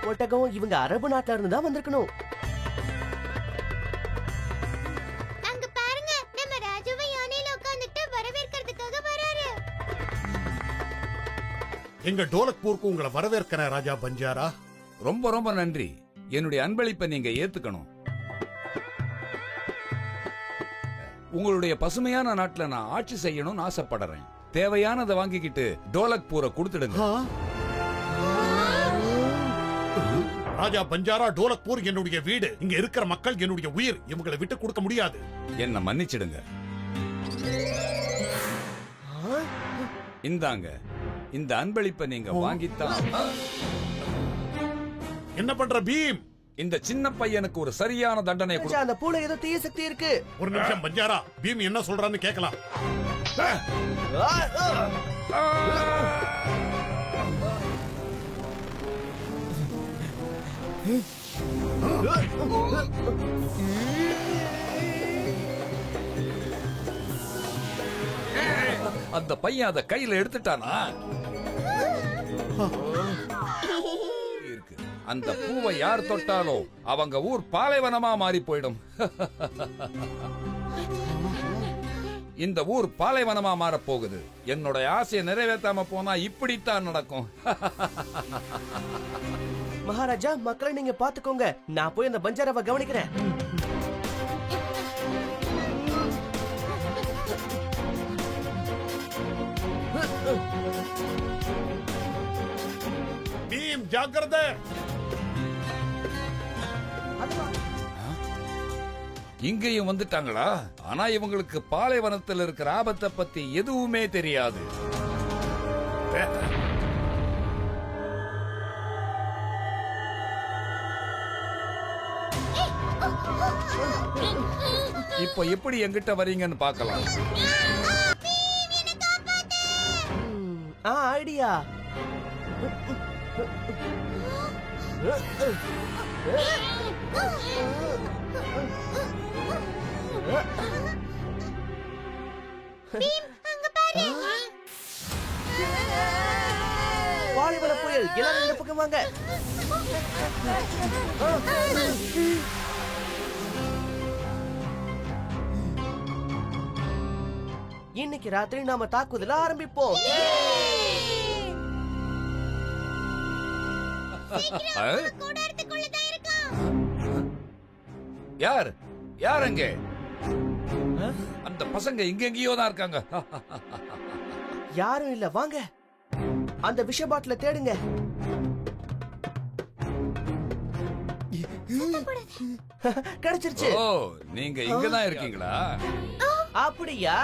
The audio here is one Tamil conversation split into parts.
ஒட்டகம் இவங்க அரபு நாட்டுல இருந்து தான் வந்திருக்கணும். அங்க பாருங்க, நம்ம ராஜுவை யானையில உட்கார்ந்துட்டு வரவேற்கிறதுக்காக வராரு. எங்க டோலக்பூருக்கு உங்களை வரவேற்கிறேன் ராஜா பஞ்சாரா. ரொம்ப ரொம்ப நன்றி. என்னுடைய அன்பளிப்பை நீங்க ஏத்துக்கணும். உங்களுடைய பசுமையான நாட்டுல நான் ஆட்சி செய்யணும்னு ஆசைப்படுறேன். தேவையானதை வாங்கிக்கிட்டு டோலக்பூரை கொடுத்துடுங்க. ராஜா பஞ்சாரா, டோலக்பூர் என்னுடைய வீடு. இங்க இருக்கிற மக்கள் என்னுடைய உயிர். இவங்களை விட்டு கொடுக்க முடியாது. என்ன மன்னிச்சிடுங்க. இந்தாங்க, இந்த அன்பளிப்பை நீங்க வாங்கித்தான். என்ன பண்ற பீம்? இந்த சின்ன பையனுக்கு ஒரு சரியான தண்டனை கொடு. அந்த பூனை ஏதோ தீய சக்தி இருக்கு. ஒரு நிமிஷம் பஞ்சாரா, பீம் என்ன சொல்றான்னு கேட்கலாம். அந்த பையன் அத கையில எடுத்துட்டானா? இருக்கு. அந்த பூவை யார் தொட்டாலும் அவங்க ஊர் பாலைவனமா மாறி போயிடும். இந்த ஊர் பாலைவனமா மாற போகுது. என்னோட ஆசையை நிறைவேற்றாம போனா இப்படித்தான் நடக்கும். மகாராஜா, மக்களை நீங்க பாத்துக்கோங்க. நான் போய் அந்த பஞ்சாராவை கவனிக்கிறேன். பீம் ஜாக்கிரதை. இங்கேயும் வந்துட்டாங்களா? ஆனா இவங்களுக்கு பாலைவனத்தில் இருக்கிற ஆபத்தை பத்தி எதுவுமே தெரியாது. இப்ப எப்படி எங்கிட்ட வரீங்கன்னு பாக்கலாம். ஐடியா. பாலைவன புயல், எல்லாரும் இந்த பக்கம் வாங்க. இன்னைக்கு ராத்திரி நாம தாக்குதல ஆரம்பிப்போம். யார் யார் அங்க? அந்த பசங்க இங்க எங்கேயோ தான் இருக்காங்க. யாரும் இல்ல, வாங்க. அந்த விஷ பாட்டில தேடுங்க. கிடைச்சிருச்சு. ஓ, நீங்க இங்கதான் இருக்கீங்களா? அப்படியா?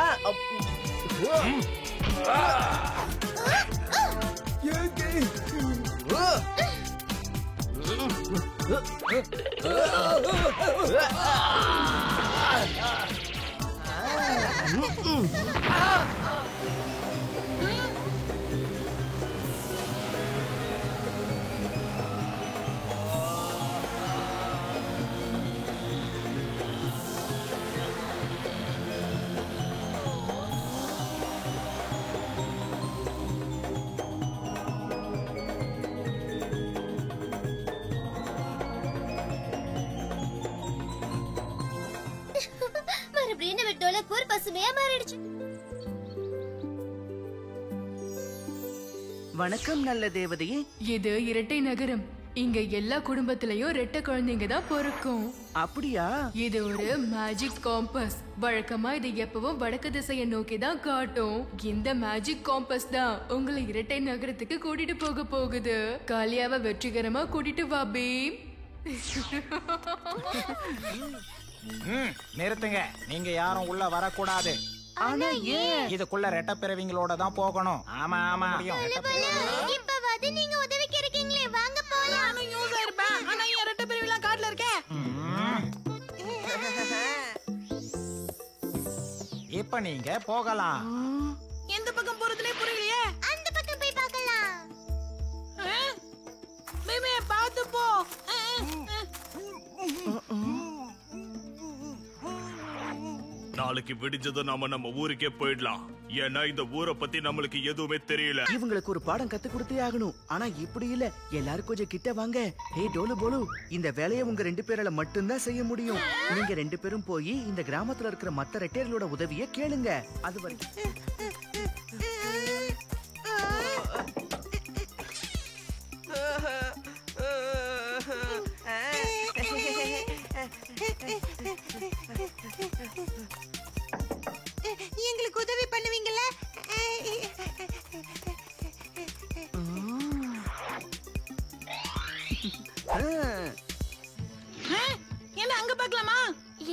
மறுபடியும் நம்ம டோலக்பூர் பசுமையா மாறிடுச்சு. வணக்கம் நல்ல தேவதையே. இது இரட்டை நகரம். இங்க எல்லா குடும்பத்திலயும் ரெட்டை குழந்தைங்க தான் பிறக்கும். அப்படியா? இது ஒரு மேஜிக் காம்பஸ். வழக்கமா இது எப்பவும் வடக்கு திசையை நோக்கி தான் காட்டும். இந்த மேஜிக் காம்பஸ் தான் உங்களை இரட்டை நகரத்துக்கு கூட்டிட்டு போக போகுது. காலியாவை வெற்றிகரமா கூட்டிட்டு வா பீம். நிறுத்துங்க, நீங்க யாரும் உள்ள வரக்கூடாது. ஆனா ஏன்? இதுக்குள்ள ரெட்ட பிறவிங்களோட தான் போகணும். ஆமா ஆமா. இப்பவாது நீங்க உதவிக்கு இருக்கீங்களே, வாங்க போலாம். நானும் யூஸா இருப்பேன். ஆனா என் ரெட்ட பிரிவுலாம் காட்டுல இருக்கேன். இப்ப நீங்க போகலாம். எந்த பக்கம் போறதுனே புரியலையே. அந்த பக்கம் போய் பார்க்கலாம். மேமே பாத்து போ. நாளைக்கு விடிஞ்சதும் நாம நம்ம ஊருக்கே போயிடலாம். ஏன்னா இந்த ஊரை பத்தி நம்மளுக்கு எதுவுமே தெரியல. இவங்களுக்கு ஒரு பாடம் கத்து கொடுத்தே ஆகணும். ஆனா இப்படி இல்ல, எல்லாரும் கொஞ்சம் கிட்ட வாங்க. ஏய் டோலு போலு, இந்த வேலையை உங்க 2 பேரால மட்டும்தான் செய்ய முடியும். நீங்க 2 பேரும் போய் இந்த கிராமத்துல இருக்கிற மத்த ரெட்டையர்களோட உதவியை கேளுங்க. அது வரைக்கும் எங்களுக்கு உதவி பண்ணுவீங்களா? என்ன அங்க பார்க்கலாமா?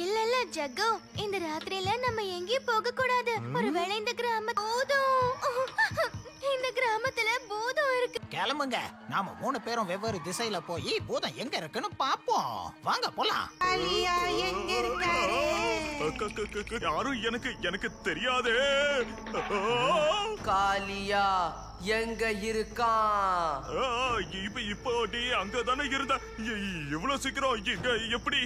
இல்ல இல்ல ஜக்கு, இந்த ராத்திரியில நம்ம எங்கேயும் போக கூடாது. ஒருவேளை இந்த கிராமத்துல பூதம் இருக்கு. கிளம்புங்க. நாம 3 பேரும் வெவ்வேறு திசையில போய் பூதம் எங்க இருக்குன்னு பாப்போம். வாங்க போலாம். காளியா எங்க இருக்காரு? யாரும் எனக்கு தெரியாதே. காளியா எங்க இருக்கான்? இப்போ நீ அங்கதானே இருந்த. இவ்வளவு சீக்கிரம் இங்க எப்படி?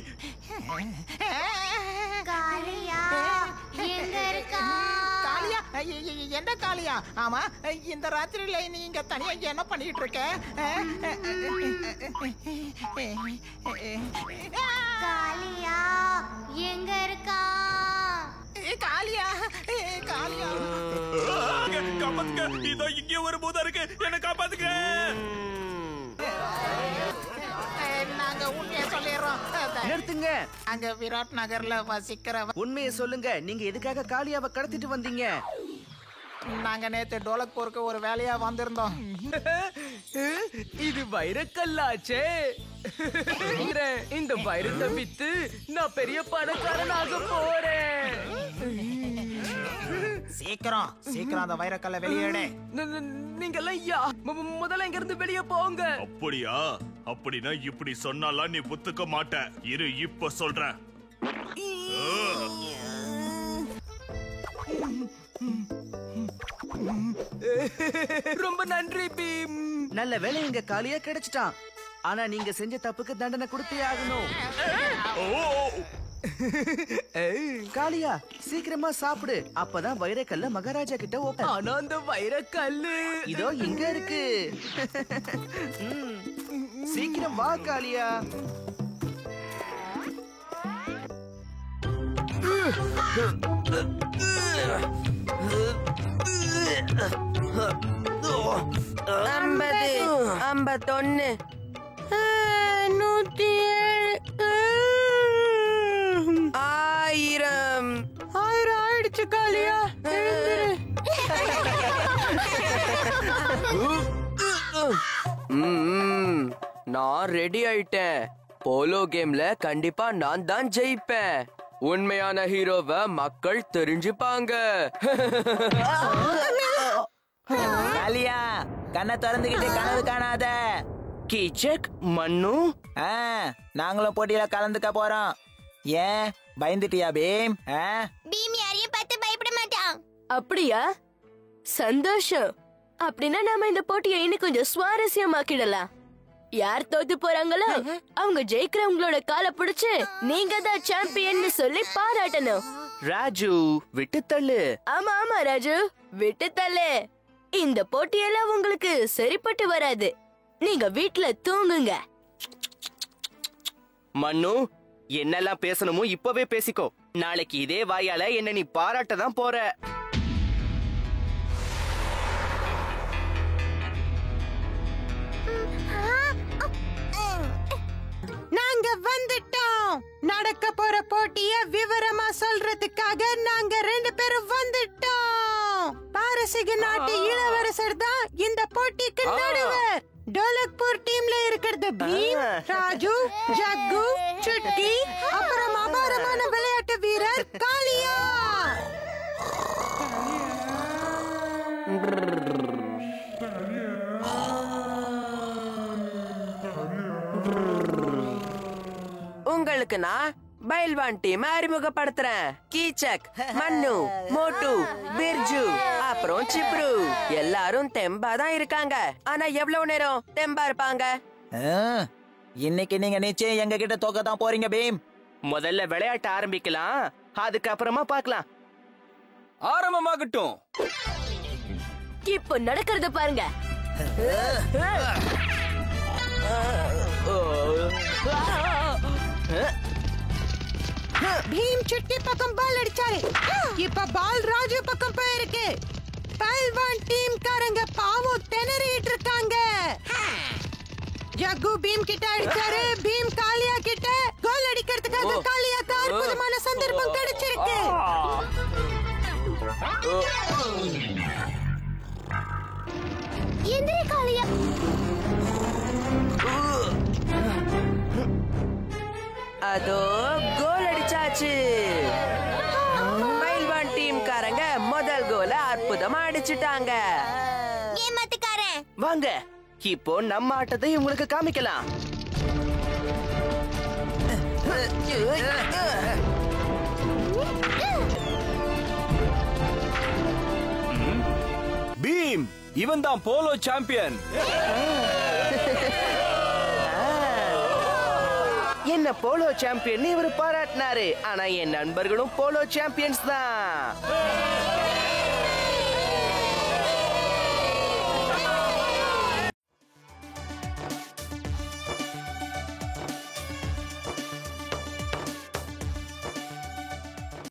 காளியா எங்க இருக்கா? காளியா? என்ன காளியா? ஆமா, இந்த ராத்திரியில நீங்க தனியா என்ன பண்ணிட்டு இருக்க? காளியா எங்க இருக்கா? காளியா காளியா காப்பாத்துக்க. இதோ இங்கே ஒரு பூதம் இருக்கு, என்ன காப்பாத்துக்க. நாங்க உண்மையை சொல்லிடுறோம். நிறுத்துங்க. அங்க விராட் நகர்ல வசிக்கிற உண்மையை சொல்லுங்க, நீங்க எதுக்காக காளியாவை கடத்திட்டு வந்தீங்க? நாங்க நேத்து டோலக்பூருக்கு ஒரு வேலையா வந்திருந்தோம். இது வைரக்கல்லாச்சே. இந்த வைரத்தை வித்து நான் பெரிய பணக்காரனாக போறேன். சீக்கிரம் அந்த வைரக்கல்ல வெளியேடு. நீங்க முதல்ல இங்க இருந்து வெளியே போங்க. அப்படியா? அப்படின்னா இப்படி சொன்னாலாம் நீ ஒத்துக்க மாட்ட. இரு, இப்ப சொல்றேன். ரொம்ப நன்றி பீம். நல்ல வேலை, இங்க காளியா கிடைச்சிட்டான். ஆனா நீங்க செஞ்ச தப்புக்கு தண்டனை கொடுத்தே ஆகணும். காளியா, சீக்கிரமா சாப்பிடு. அப்பதான் வைரக்கல்ல மகாராஜா கிட்ட ஓப்பன். ஆனா அந்த வைரக்கல்லு இதோ இங்க இருக்கு. சீக்கிரம் வா காளியா. ஐம்பது, 51, 107, 1000. 1000 ஆயிடுச்சு காளியா. நான் ரெடி ஆயிட்டேன். போலோ கேம்ல கண்டிப்பா நான் தான் ஜெயிப்பேன். உண்மையான ஹீரோவை மக்கள் தெரிஞ்சுப்பாங்க. காளியா, கண்ணை திறந்துகிட்டு கனவு காணாத. கீச்சக், மண்ணு, நாங்களும் போட்டியில கலந்துக்க போறோம். ஏன் பயந்துட்டியா பீம்? பீம் யாரையும் பார்த்து பயப்பட மாட்டான். அப்படியா? சந்தோஷம். அப்படின்னா நாம இந்த போட்டியை இன்னும் கொஞ்சம் சுவாரஸ்யமாக்கிடலாம். யார் தோத்து போறாங்களோ அவங்க ஜெயிக்கிறவங்களோட காலை பிடிச்சு நீங்க தான் சாம்பியன் சொல்லி பாராட்டணும். ராஜு விட்டு தள்ளு. ஆமா ஆமா ராஜு, விட்டு தள்ளு. இந்த போட்டியெல்லாம் உங்களுக்கு சரிப்பட்டு வராது. நீங்க வீட்ல தூங்குங்க. மண்ணு, என்னெல்லாம் பேசணுமோ இப்பவே பேசிக்கோ. நாளைக்கு இதே வாயால என்ன நீ பாராட்ட தான் போற. நாங்க வந்துட்டோம். நடக்க போற போட்டிய விவரமா சொல்றதுக்காக நாங்க 2 பேரும் வந்துட்டோம். பாரசீக நாட்டு இளவரசர் தான் இந்த போட்டிக்கு நடுவர். டோலக்பூர் டீம்ல இருக்கிறது பீம், ராஜு, ஜக்கு, சுட்டி, அப்புறம் அபாரமான விளையாட்டு வீரர் காளியா. உங்களுக்கு நான் பைல்வான் டீம் அறிமுகப்படுத்துறேன். கீச்சக், மன்னு, மோட்டு, பிர்ஜு, அப்புறம் சிப்ரு. எல்லாரும் தெம்பா தான் இருக்காங்க. ஆனா எவ்வளவு நேரம் தெம்பா இருப்பாங்க? இன்னைக்கு நீங்க நிச்சயம் எங்க கிட்ட தோக்க தான் போறீங்க பீம். முதல்ல விளையாட்ட ஆரம்பிக்கலாம், அதுக்கப்புறமா பார்க்கலாம். ஆரம்பமாகட்டும். இப்போ நடக்கிறத பாருங்க. பீம் சிட்டி பக்கம் பால் அடிச்சாரு. இப்ப பால் ராஜு பக்கம் போயிருக்கு. பல்வான் டீம் காரங்க பாவம் திணறிட்டு இருக்காங்க. ஜக்கு பீம் கிட்ட அடிச்சாரு. பீம் காளியா கிட்ட கோல் அடிக்கிறதுக்காக காளியாக்கு அற்புதமான சந்தர்ப்பம் கிடைச்சிருக்கு. எந்திரி காளியா. அதோ கோல் அடிச்சாச்சு. பைல்வான் டீம் காரங்க முதல் கோல அற்புதமா அடிச்சிட்டாங்க. ஏமாத்துக்காரன். வாங்க இப்போ நம்ம ஆட்டத்தை உங்களுக்கு காமிக்கலாம். பீம், இவன் தான் போலோ சாம்பியன். என்ன போலோ சாம்பியன் இவரு பாராட்டினாரு. ஆனா என் நண்பர்களும் போலோ சாம்பியன்ஸ் தான்.